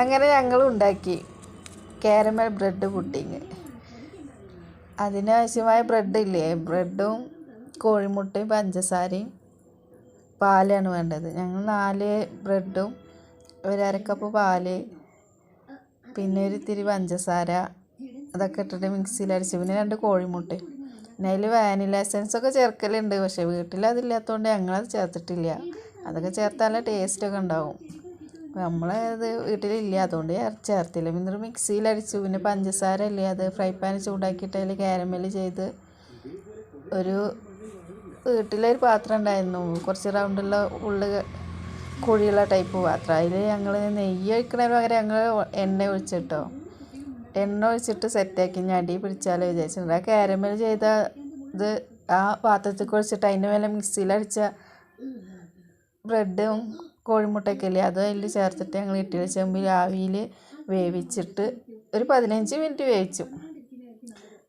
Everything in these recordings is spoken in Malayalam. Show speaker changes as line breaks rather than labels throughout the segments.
അങ്ങനെ ഞങ്ങളും ഉണ്ടാക്കി കാരമൽ ബ്രെഡ് പുഡിങ്. അതിനാവശ്യമായ ബ്രെഡില്ലേ, ബ്രെഡും കോഴിമുട്ടയും പഞ്ചസാരയും പാലാണ് വേണ്ടത്. ഞങ്ങൾ 4 ബ്രെഡും ഒരു അരക്കപ്പ് പാല്, പിന്നെ ഒരു ഇത്തിരി പഞ്ചസാര, അതൊക്കെ ഇട്ടിട്ട് മിക്സിയിൽ അടിച്ച്, പിന്നെ 2 കോഴിമുട്ടയും. പിന്നെ അതിൽ വാനില എസൻസൊക്കെ ചേർക്കലുണ്ട്, പക്ഷേ വീട്ടിലതില്ലാത്തതുകൊണ്ട് ഞങ്ങളത് ചേർത്തിട്ടില്ല. അതൊക്കെ ചേർത്താൽ ടേസ്റ്റൊക്കെ ഉണ്ടാവും. നമ്മളത് വീട്ടിലില്ല, അതുകൊണ്ട് ചേർത്തില്ല. പിന്നെ മിക്സിയിൽ അടിച്ചു. പിന്നെ പഞ്ചസാര ഇല്ലേ, അത് ഫ്രൈ പാൻ ചൂടാക്കിയിട്ട് അതിൽ കാരമൽ ചെയ്ത് ഒരു വീട്ടിലൊരു പാത്രം ഉണ്ടായിരുന്നു, കുറച്ച് റൗണ്ടുള്ള കുഴിയുള്ള ടൈപ്പ് പാത്രം. അതിൽ ഞങ്ങൾ നെയ്യ് ഒഴിക്കുന്നതിന് പകരം ഞങ്ങൾ എണ്ണ ഒഴിച്ചിട്ട് സെറ്റാക്കി. ഇനി അടി പിടിച്ചാലോ വിചാരിച്ചിട്ടുണ്ട്. ആ കാരമൽ ചെയ്ത ഇത് ആ പാത്രത്തിൽ ഒഴിച്ചിട്ട് അതിൻ്റെ മേലെ മിക്സിയിലടിച്ച ബ്രെഡും കോഴിമുട്ടയൊക്കെ ഇല്ലേ, അതും അതിൽ ചേർത്തിട്ട് ഞങ്ങൾ ഇഡ്ഡലി ചെമ്പിൽ ആവിയിൽ വേവിച്ചിട്ട് ഒരു 15 മിനിറ്റ് വേവിച്ചു.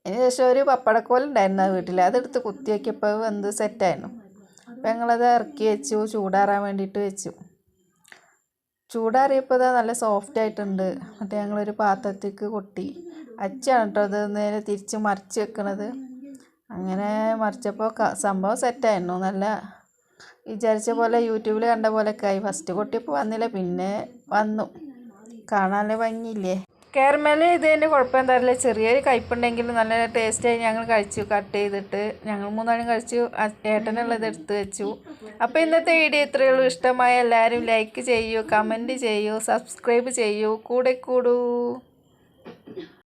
അതിന് ശേഷം ഒരു പപ്പടക്കോലുണ്ടായിരുന്നു വീട്ടിൽ, അതെടുത്ത് കുത്തി വയ്ക്കിയപ്പോൾ വെന്ത് സെറ്റായിരുന്നു. അപ്പം ഞങ്ങളത് ഇറക്കി വെച്ചു, ചൂടാറാൻ വേണ്ടിയിട്ട് വെച്ചു. ചൂടാറിയപ്പോൾ അത് നല്ല സോഫ്റ്റ് ആയിട്ടുണ്ട്. എന്നിട്ട് ഞങ്ങളൊരു പാത്രത്തേക്ക് കൊട്ടി. അച്ചാണ് കേട്ടോ അത് നേരെ തിരിച്ച് മറിച്ച് വെക്കണത്. അങ്ങനെ മറിച്ചപ്പോൾ സംഭവം സെറ്റായിരുന്നു. നല്ല വിചാരിച്ച പോലെ യൂട്യൂബിൽ കണ്ട പോലെയൊക്കെ ആയി. ഫസ്റ്റ് കൊട്ടിയപ്പോൾ വന്നില്ല, പിന്നെ വന്നു. കാണാനല്ലേ ഭംഗിയില്ലേ. കാരമൽ ഇതിൻ്റെ കുഴപ്പം എന്താ അറിയില്ല, ചെറിയൊരു കയ്പുണ്ടെങ്കിലും നല്ല ടേസ്റ്റായി. ഞങ്ങൾ കഴിച്ചു, കട്ട് ചെയ്തിട്ട് ഞങ്ങൾ 3 ആളും കഴിച്ചു. ഏട്ടനുള്ളത് എടുത്ത് വെച്ചു. അപ്പോൾ ഇന്നത്തെ വീഡിയോ ഇത്രയേ ഉള്ളൂ. ഇഷ്ടമായ എല്ലാവരും ലൈക്ക് ചെയ്യൂ, കമൻറ്റ് ചെയ്യൂ, സബ്സ്ക്രൈബ് ചെയ്യൂ, കൂടെ കൂടൂ.